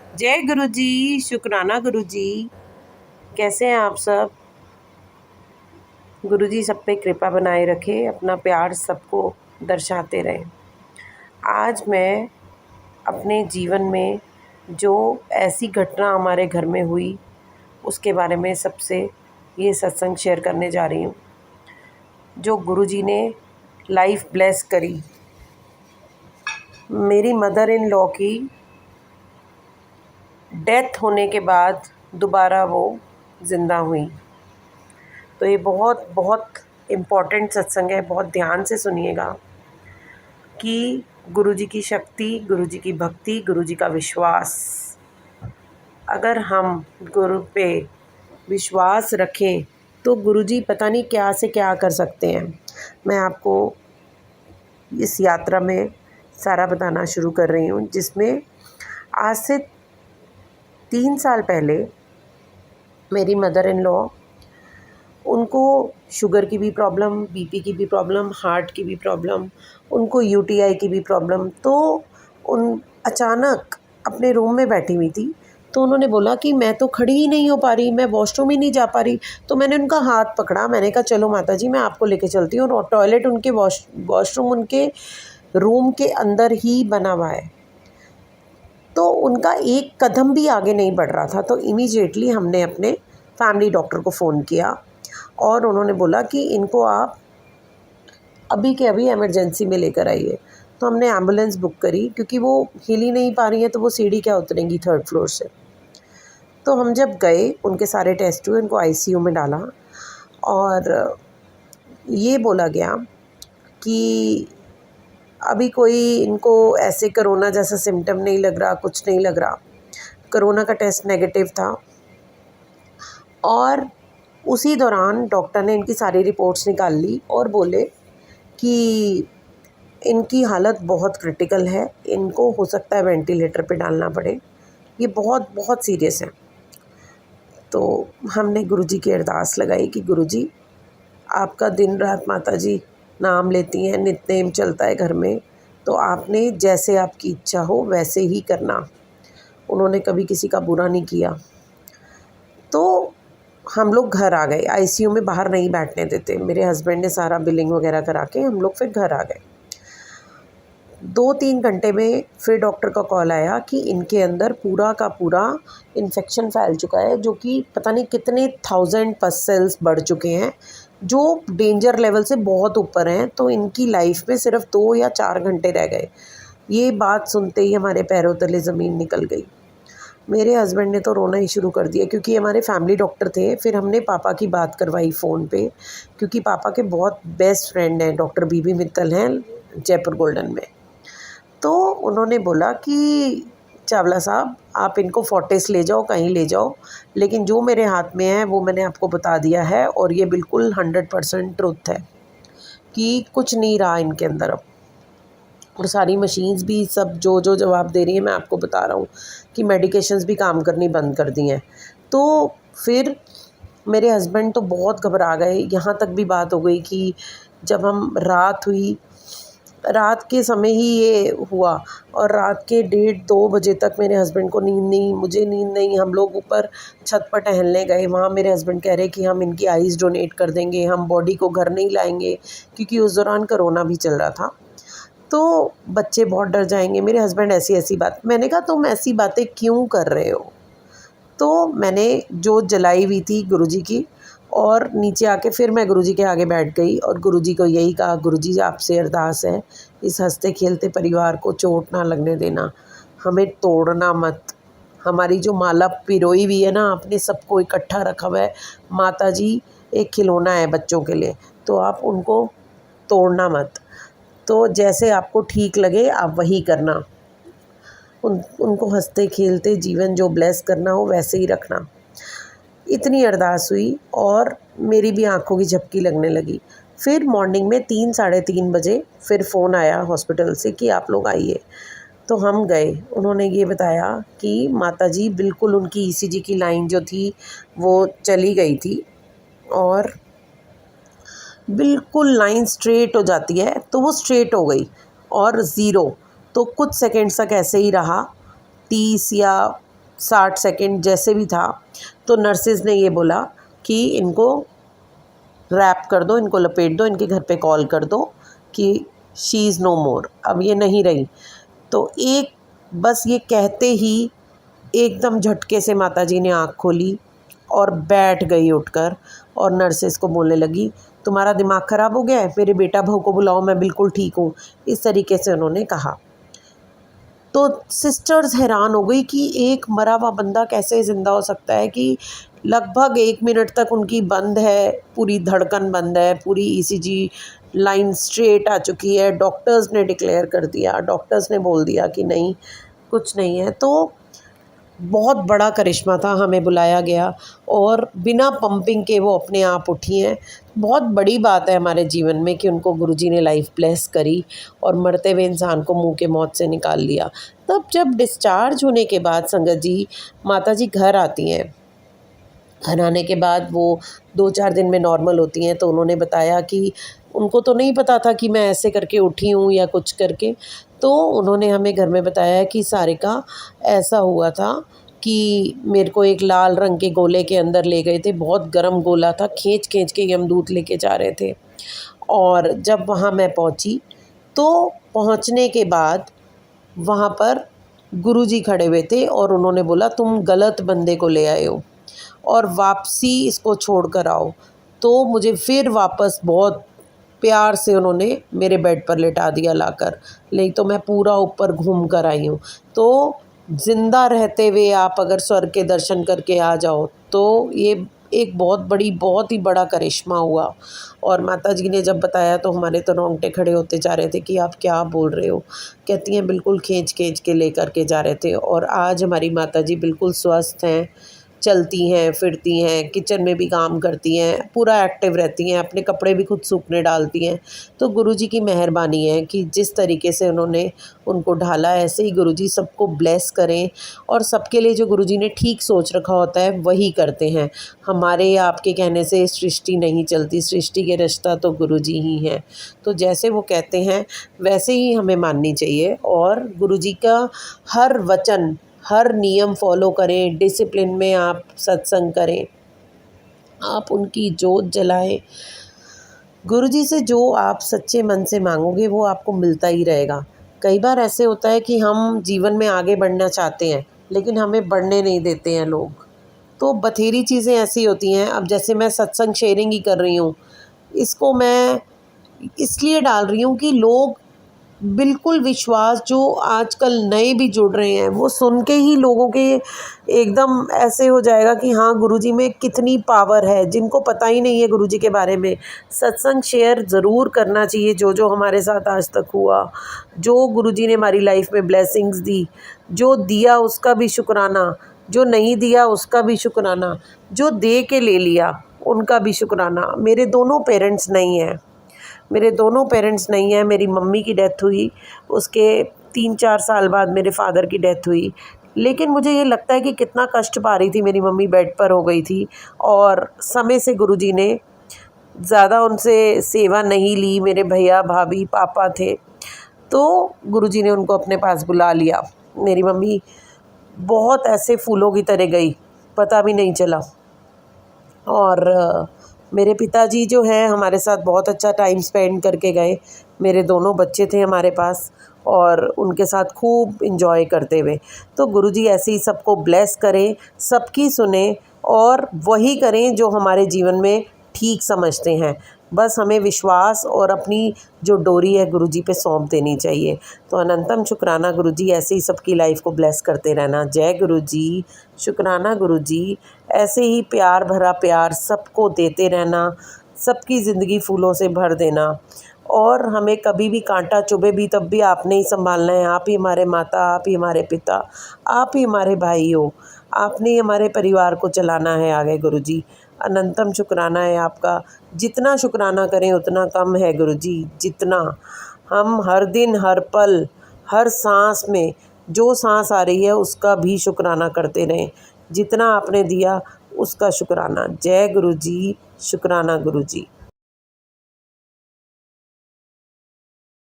जय गुरु जी, शुक्राना गुरु जी। कैसे हैं आप सब? गुरु जी सब पे कृपा बनाए रखे, अपना प्यार सबको दर्शाते रहें। आज मैं अपने जीवन में जो ऐसी घटना हमारे घर में हुई उसके बारे में सबसे ये सत्संग शेयर करने जा रही हूँ, जो गुरु जी ने लाइफ ब्लेस करी। मेरी मदर इन लॉ की डेथ होने के बाद दोबारा वो ज़िंदा हुई। तो ये बहुत बहुत इम्पॉर्टेंट सत्संग है, बहुत ध्यान से सुनिएगा कि गुरु जी की शक्ति, गुरु जी की भक्ति, गुरु जी का विश्वास, अगर हम गुरु पे विश्वास रखें तो गुरु जी पता नहीं क्या से क्या कर सकते हैं। मैं आपको इस यात्रा में सारा बताना शुरू कर रही हूँ, जिसमें आज से 3 साल पहले मेरी मदर इन लॉ, उनको शुगर की भी प्रॉब्लम, बीपी की भी प्रॉब्लम, हार्ट की भी प्रॉब्लम, उनको यूटीआई की भी प्रॉब्लम। तो उन अचानक अपने रूम में बैठी हुई थी, तो उन्होंने बोला कि मैं तो खड़ी ही नहीं हो पा रही, मैं वॉशरूम ही नहीं जा पा रही। तो मैंने उनका हाथ पकड़ा, मैंने कहा चलो माता जी मैं आपको लेके चलती हूँ। और टॉयलेट उनके वॉशरूम उनके रूम के अंदर ही बना हुआ है, तो उनका एक कदम भी आगे नहीं बढ़ रहा था। तो इमीडिएटली हमने अपने फैमिली डॉक्टर को फ़ोन किया और उन्होंने बोला कि इनको आप अभी के अभी इमरजेंसी में लेकर आइए। तो हमने एम्बुलेंस बुक करी, क्योंकि वो हिल ही नहीं पा रही हैं तो वो सीढ़ी क्या उतरेंगी 3rd फ्लोर से। तो हम जब गए, उनके सारे टेस्ट हुए, उनको आईसीयू में डाला और ये बोला गया कि अभी कोई इनको ऐसे कोरोना जैसा सिम्टम नहीं लग रहा, कुछ नहीं लग रहा। कोरोना का टेस्ट नेगेटिव था और उसी दौरान डॉक्टर ने इनकी सारी रिपोर्ट्स निकाल ली और बोले कि इनकी हालत बहुत क्रिटिकल है, इनको हो सकता है वेंटिलेटर पे डालना पड़े, ये बहुत बहुत सीरियस है। तो हमने गुरुजी की अरदास लगाई कि गुरुजी आपका दिन रात माता जी नाम लेती हैं, नित्य चलता है घर में, तो आपने जैसे आपकी इच्छा हो वैसे ही करना। उन्होंने कभी किसी का बुरा नहीं किया। तो हम लोग घर आ गए, आईसीयू में बाहर नहीं बैठने देते। मेरे हस्बैंड ने सारा बिलिंग वगैरह करा के हम लोग फिर घर आ गए। 2-3 घंटे में फिर डॉक्टर का कॉल आया कि इनके अंदर पूरा का पूरा इन्फेक्शन फैल चुका है, जो कि पता नहीं कितने 1000 पस सेल्स बढ़ चुके हैं, जो डेंजर लेवल से बहुत ऊपर हैं। तो इनकी लाइफ में सिर्फ 2 या 4 घंटे रह गए। ये बात सुनते ही हमारे पैरों तले ज़मीन निकल गई। मेरे हस्बैंड ने तो रोना ही शुरू कर दिया, क्योंकि हमारे फैमिली डॉक्टर थे। फिर हमने पापा की बात करवाई फ़ोन पे, क्योंकि पापा के बहुत बेस्ट फ्रेंड हैं, डॉक्टर बीबी मित्तल हैं जयपुर गोल्डन में। तो उन्होंने बोला कि चावला साहब आप इनको फोर्टिस ले जाओ, कहीं ले जाओ, लेकिन जो मेरे हाथ में है वो मैंने आपको बता दिया है और ये बिल्कुल 100% ट्रुथ है कि कुछ नहीं रहा इनके अंदर अब। और सारी मशीन्स भी सब जो जो जवाब दे रही हैं, मैं आपको बता रहा हूँ कि मेडिकेशंस भी काम करनी बंद कर दी हैं। तो फिर मेरे हस्बैंड तो बहुत घबरा गए। यहाँ तक भी बात हो गई कि जब हम रात हुई, रात के समय ही ये हुआ और रात के 1:30-2 बजे तक मेरे हस्बैंड को नींद नहीं, मुझे नींद नहीं। हम लोग ऊपर छत पर टहलने गए, वहाँ मेरे हस्बैंड कह रहे कि हम इनकी आइज़ डोनेट कर देंगे, हम बॉडी को घर नहीं लाएंगे, क्योंकि उस दौरान कोरोना भी चल रहा था, तो बच्चे बहुत डर जाएंगे। मेरे हस्बैंड ऐसी ऐसी बात, मैंने कहा तुम ऐसी बातें क्यों कर रहे हो? तो मैंने जोत जलाई हुई थी गुरुजी की, और नीचे आके फिर मैं गुरुजी के आगे बैठ गई और गुरुजी को यही कहा, गुरुजी आपसे अरदास है, इस हंसते खेलते परिवार को चोट ना लगने देना, हमें तोड़ना मत। हमारी जो माला पिरोई हुई है ना, आपने सबको इकट्ठा रखा हुआ है, माता जी एक खिलौना है बच्चों के लिए, तो आप उनको तोड़ना मत। तो जैसे आपको ठीक लगे आप वही करना, उनको हंसते खेलते जीवन जो ब्लेस करना हो वैसे ही रखना। इतनी अरदास हुई और मेरी भी आंखों की झपकी लगने लगी। फिर मॉर्निंग में 3-3:30 बजे फिर फ़ोन आया हॉस्पिटल से कि आप लोग आइए। तो हम गए। उन्होंने ये बताया कि माताजी बिल्कुल उनकी ईसीजी की लाइन जो थी वो चली गई थी और बिल्कुल लाइन स्ट्रेट हो जाती है, तो वो स्ट्रेट हो गई और ज़ीरो। तो कुछ सेकंड्स तक ऐसे ही रहा, 30 या 60 सेकंड जैसे भी था, तो नर्सेज़ ने ये बोला कि इनको रैप कर दो, इनको लपेट दो, इनके घर पे कॉल कर दो कि शी इज़ नो मोर, अब ये नहीं रही। तो एक बस ये कहते ही एकदम झटके से माताजी ने आँख खोली और बैठ गई उठकर, और नर्सेस को बोलने लगी, तुम्हारा दिमाग ख़राब हो गया है, मेरे बेटा बहू को बुलाओ, मैं बिल्कुल ठीक हूँ। इस तरीके से उन्होंने कहा। तो सिस्टर्स हैरान हो गई कि एक मरा हुआ बंदा कैसे ज़िंदा हो सकता है, कि लगभग 1 मिनट तक उनकी बंद है, पूरी धड़कन बंद है, पूरी ईसीजी लाइन स्ट्रेट आ चुकी है। डॉक्टर्स ने डिक्लेयर कर दिया, डॉक्टर्स ने बोल दिया कि नहीं, कुछ नहीं है। तो बहुत बड़ा करिश्मा था, हमें बुलाया गया और बिना पंपिंग के वो अपने आप उठी हैं। बहुत बड़ी बात है हमारे जीवन में कि उनको गुरुजी ने लाइफ ब्लेस करी और मरते हुए इंसान को मुंह के मौत से निकाल लिया। तब जब डिस्चार्ज होने के बाद संगत जी, माता जी घर आती हैं। घर आने के बाद वो 2-4 दिन में नॉर्मल होती हैं, तो उन्होंने बताया कि उनको तो नहीं पता था कि मैं ऐसे करके उठी हूँ या कुछ करके। तो उन्होंने हमें घर में बताया कि सारिका, ऐसा हुआ था कि मेरे को एक लाल रंग के गोले के अंदर ले गए थे, बहुत गर्म गोला था, खींच-खींच के यमदूत लेके जा रहे थे। और जब वहाँ मैं पहुँची, तो पहुँचने के बाद वहाँ पर गुरुजी खड़े हुए थे और उन्होंने बोला, तुम गलत बंदे को ले आए हो और वापसी इसको छोड़ कर आओ। तो मुझे फिर वापस बहुत प्यार से उन्होंने मेरे बेड पर लिटा दिया लाकर, नहीं तो मैं पूरा ऊपर घूम कर आई हूँ। तो ज़िंदा रहते हुए आप अगर स्वर्ग के दर्शन करके आ जाओ, तो ये एक बहुत ही बड़ा करिश्मा हुआ। और माताजी ने जब बताया तो हमारे तो रोंगटे खड़े होते जा रहे थे कि आप क्या बोल रहे हो। कहती हैं बिल्कुल खींच-खींच के लेकर के जा रहे थे, और आज हमारी माताजी बिल्कुल स्वस्थ हैं, चलती हैं, फिरती हैं, किचन में भी काम करती हैं, पूरा एक्टिव रहती हैं, अपने कपड़े भी खुद सूखने डालती हैं। तो गुरुजी की मेहरबानी है कि जिस तरीके से उन्होंने उनको ढाला, ऐसे ही गुरुजी सबको ब्लेस करें, और सबके लिए जो गुरुजी ने ठीक सोच रखा होता है वही करते हैं। हमारे या आपके कहने से सृष्टि नहीं चलती, सृष्टि के रचता तो गुरुजी ही हैं। तो जैसे वो कहते हैं वैसे ही हमें माननी चाहिए, और गुरुजी का हर वचन, हर नियम फॉलो करें, डिसिप्लिन में आप सत्संग करें, आप उनकी जोत जलाएं। गुरुजी से जो आप सच्चे मन से मांगोगे वो आपको मिलता ही रहेगा। कई बार ऐसे होता है कि हम जीवन में आगे बढ़ना चाहते हैं, लेकिन हमें बढ़ने नहीं देते हैं लोग। तो बथेरी चीज़ें ऐसी होती हैं। अब जैसे मैं सत्संग शेयरिंग ही कर रही हूँ, इसको मैं इसलिए डाल रही हूँ कि लोग बिल्कुल विश्वास, जो आजकल नए भी जुड़ रहे हैं, वो सुन के ही लोगों के एकदम ऐसे हो जाएगा कि हाँ, गुरुजी में कितनी पावर है। जिनको पता ही नहीं है गुरुजी के बारे में, सत्संग शेयर ज़रूर करना चाहिए। जो जो हमारे साथ आज तक हुआ, जो गुरुजी ने हमारी लाइफ में ब्लेसिंग्स दी, जो दिया उसका भी शुक्राना, जो नहीं दिया उसका भी शुक्राना, जो दे के ले लिया उनका भी शुक्राना। मेरे दोनों पेरेंट्स नहीं हैं, मेरी मम्मी की डेथ हुई, उसके 3-4 साल बाद मेरे फादर की डेथ हुई। लेकिन मुझे ये लगता है कि कितना कष्ट पा रही थी मेरी मम्मी, बेड पर हो गई थी, और समय से गुरुजी ने ज़्यादा उनसे सेवा नहीं ली। मेरे भैया भाभी पापा थे, तो गुरुजी ने उनको अपने पास बुला लिया। मेरी मम्मी बहुत ऐसे फूलों की तरह गई, पता भी नहीं चला। और मेरे पिताजी जो हैं हमारे साथ बहुत अच्छा टाइम स्पेंड करके गए। मेरे दोनों बच्चे थे हमारे पास, और उनके साथ खूब एंजॉय करते हुए। तो गुरुजी ऐसे ही सबको ब्लेस करें, सबकी सुने और वही करें जो हमारे जीवन में ठीक समझते हैं। बस हमें विश्वास और अपनी जो डोरी है गुरुजी पे सौंप देनी चाहिए। तो अनंतम शुक्राना गुरुजी, ऐसे ही सबकी लाइफ को ब्लेस करते रहना। जय गुरुजी, शुक्राना गुरुजी। ऐसे ही प्यार भरा प्यार सबको देते रहना, सबकी ज़िंदगी फूलों से भर देना। और हमें कभी भी कांटा चुभे भी तब भी आपने ही संभालना है। आप ही हमारे माता, आप ही हमारे पिता, आप ही हमारे भाई हो, आपने ही हमारे परिवार को चलाना है आगे गुरुजी। अनंतम शुक्राना है आपका। जितना शुक्राना करें उतना कम है गुरुजी। जितना हम हर दिन, हर पल, हर सांस में, जो सांस आ रही है उसका भी शुक्राना करते रहें। जितना आपने दिया उसका शुक्राना। जय गुरुजी, शुक्राना गुरुजी।